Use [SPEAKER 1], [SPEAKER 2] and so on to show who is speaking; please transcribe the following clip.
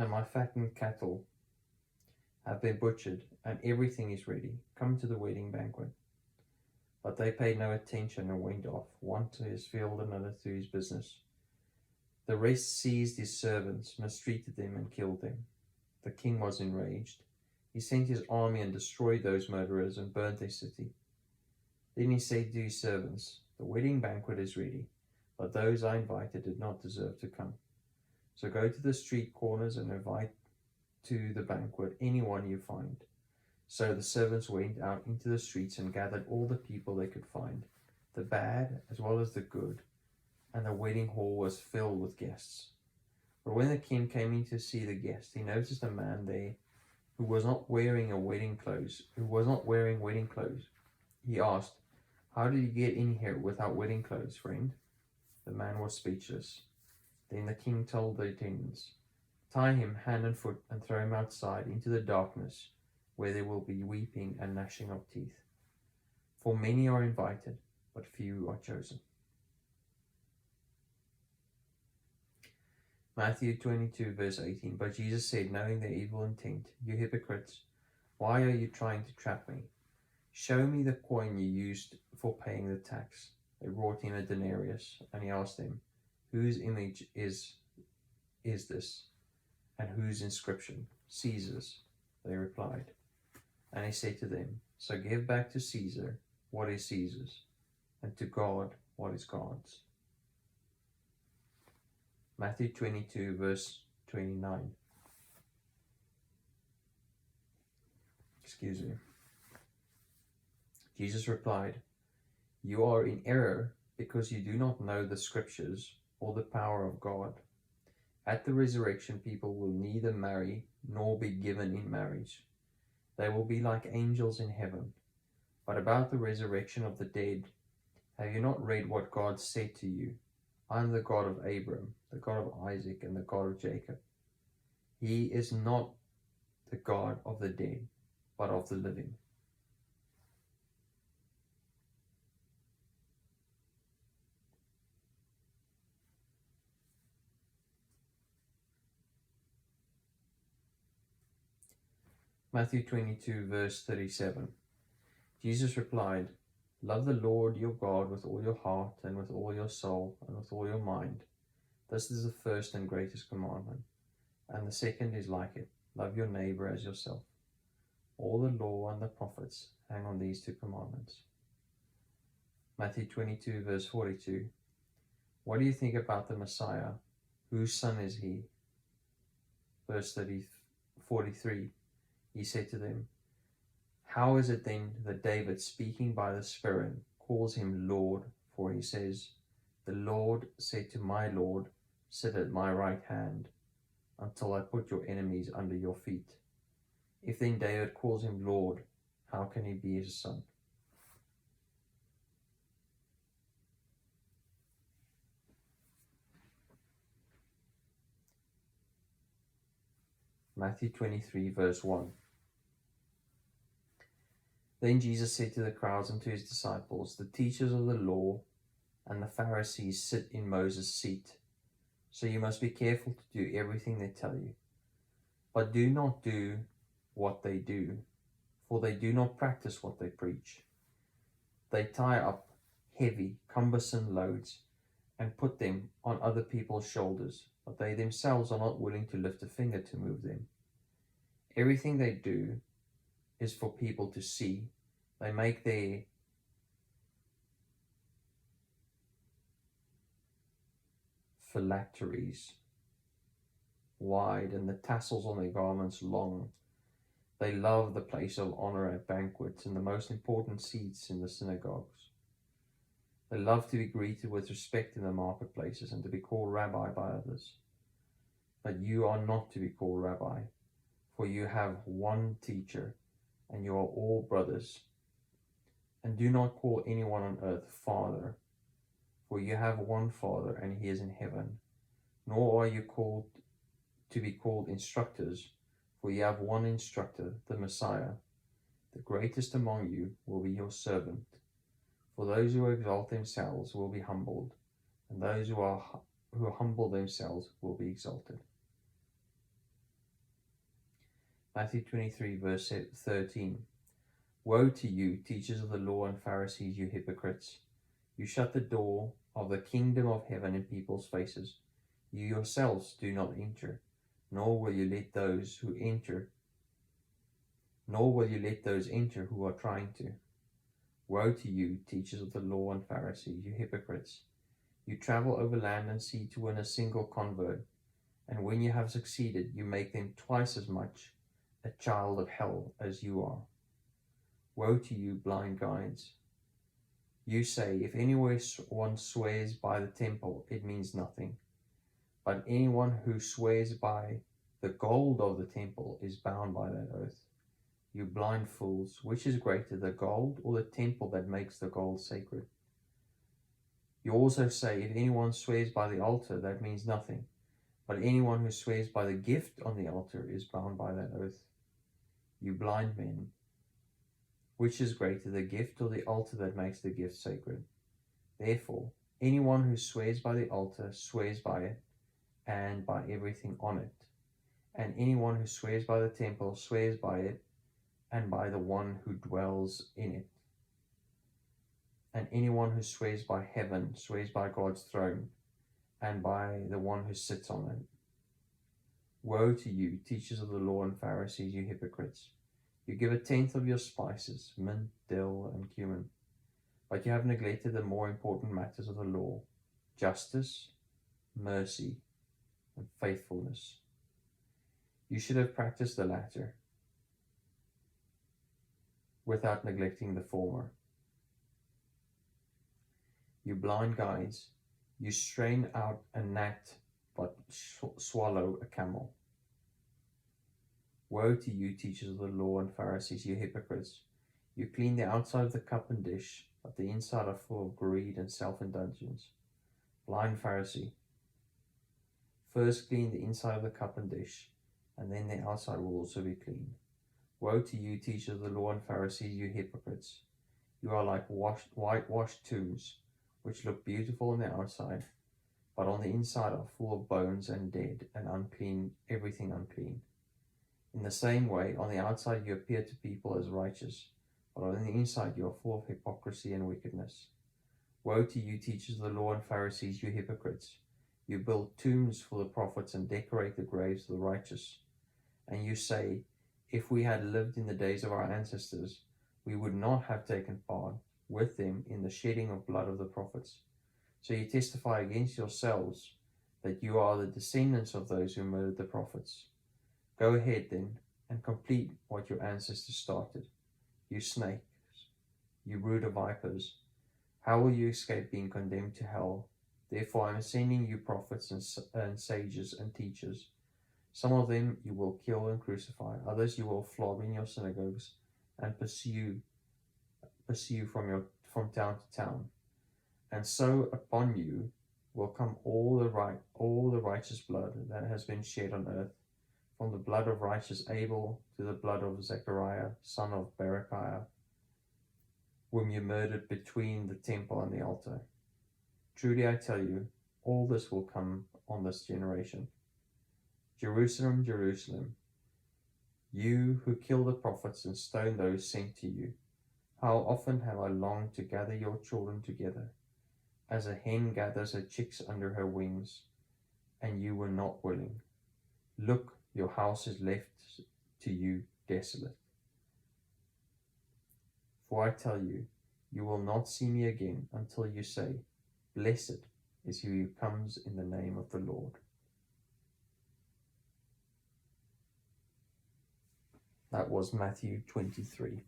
[SPEAKER 1] and my fattened cattle have been butchered, and everything is ready. Come to the wedding banquet. But they paid no attention and went off, one to his field, another to his business. The rest seized his servants, mistreated them, and killed them. The king was enraged. He sent his army and destroyed those murderers and burnt their city. Then he said to his servants, The wedding banquet is ready, but those I invited did not deserve to come. So go to the street corners and invite to the banquet anyone you find. So the servants went out into the streets and gathered all the people they could find, the bad as well as the good, and the wedding hall was filled with guests. But when the king came in to see the guests, he noticed a man there who was not wearing wedding clothes. He asked, How did you get in here without wedding clothes, friend? The man was speechless. Then the king told the attendants, Tie him hand and foot and throw him outside into the darkness, where there will be weeping and gnashing of teeth. For many are invited, but few are chosen. Matthew 22, verse 18. But Jesus said, knowing their evil intent, You hypocrites, why are you trying to trap me? Show me the coin you used for paying the tax. They brought him a denarius, and he asked them, Whose image is this, and whose inscription? Caesar's, they replied. And he said to them, So give back to Caesar what is Caesar's, and to God what is God's. Matthew 22, verse 29. Excuse me. Jesus replied, You are in error because you do not know the scriptures or the power of God. At the resurrection, people will neither marry nor be given in marriage. They will be like angels in heaven. But about the resurrection of the dead, have you not read what God said to you? I am the God of Abraham, the God of Isaac, and the God of Jacob. He is not the God of the dead, but of the living. Matthew 22, verse 37. Jesus replied, Love the Lord your God with all your heart and with all your soul and with all your mind. This is the first and greatest commandment. And the second is like it. Love your neighbor as yourself. All the law and the prophets hang on these two commandments. Matthew 22, verse 42. What do you think about the Messiah? Whose son is he? Verse 43. He said to them, How is it then that David, speaking by the Spirit, calls him Lord? For he says, The Lord said to my Lord, Sit at my right hand, until I put your enemies under your feet. If then David calls him Lord, how can he be his son? Matthew 23, verse 1. Then Jesus said to the crowds and to his disciples, The teachers of the law and the Pharisees sit in Moses' seat. So you must be careful to do everything they tell you. But do not do what they do, for they do not practice what they preach. They tie up heavy, cumbersome loads and put them on other people's shoulders, but they themselves are not willing to lift a finger to move them. Everything they do is for people to see. They make their phylacteries wide and the tassels on their garments long. They love the place of honor at banquets and the most important seats in the synagogues. They love to be greeted with respect in the marketplaces and to be called rabbi by others. But you are not to be called rabbi, for you have one teacher, and you are all brothers. And do not call anyone on earth Father, for you have one Father, and he is in heaven. Nor are you called to be called instructors, for you have one instructor, the Messiah. The greatest among you will be your servant. For those who exalt themselves will be humbled, and those who humble themselves will be exalted. Matthew 23, verse 13. Woe to you, teachers of the law and Pharisees, you hypocrites! You shut the door of the kingdom of heaven in people's faces. You yourselves do not enter, nor will you let those enter who are trying to. Woe to you, teachers of the law and Pharisees, you hypocrites! You travel over land and sea to win a single convert, and when you have succeeded, you make them twice as much a child of hell as you are. Woe to you, blind guides! You say, if anyone swears by the temple, it means nothing. But anyone who swears by the gold of the temple is bound by that oath. You blind fools, which is greater, the gold or the temple that makes the gold sacred? You also say, if anyone swears by the altar, that means nothing. But anyone who swears by the gift on the altar is bound by that oath. You blind men, which is greater, the gift or the altar that makes the gift sacred? Therefore, anyone who swears by the altar swears by it and by everything on it. And anyone who swears by the temple swears by it and by the one who dwells in it. And anyone who swears by heaven swears by God's throne and by the one who sits on it. Woe to you, teachers of the law and Pharisees, you hypocrites! You give 1/10 of your spices, mint, dill, and cumin, but you have neglected the more important matters of the law: justice, mercy, and faithfulness. You should have practiced the latter without neglecting the former. You blind guides, you strain out a gnat but swallow a camel. Woe to you, teachers of the law and Pharisees, you hypocrites! You clean the outside of the cup and dish, but the inside are full of greed and self-indulgence. Blind Pharisee, first clean the inside of the cup and dish, and then the outside will also be clean. Woe to you, teachers of the law and Pharisees, you hypocrites! You are like whitewashed tombs, which look beautiful on the outside, but on the inside are full of bones and dead and unclean, everything unclean. In the same way, on the outside you appear to people as righteous, but on the inside you are full of hypocrisy and wickedness. Woe to you, teachers of the law and Pharisees, you hypocrites! You build tombs for the prophets and decorate the graves of the righteous. And you say, if we had lived in the days of our ancestors, we would not have taken part with them in the shedding of blood of the prophets. So you testify against yourselves that you are the descendants of those who murdered the prophets. Go ahead then and complete what your ancestors started. You snakes, you brood of vipers, how will you escape being condemned to hell? Therefore I am sending you prophets and sages and teachers. Some of them you will kill and crucify, others you will flog in your synagogues and pursue from town to town. And so upon you will come all the righteous blood that has been shed on earth, from the blood of righteous Abel to the blood of Zechariah, son of Berechiah, whom you murdered between the temple and the altar. Truly I tell you, all this will come on this generation. Jerusalem, Jerusalem, you who kill the prophets and stone those sent to you, how often have I longed to gather your children together, as a hen gathers her chicks under her wings, and you were not willing. Look, your house is left to you desolate. For I tell you, you will not see me again until you say, blessed is he who comes in the name of the Lord. That was Matthew 23.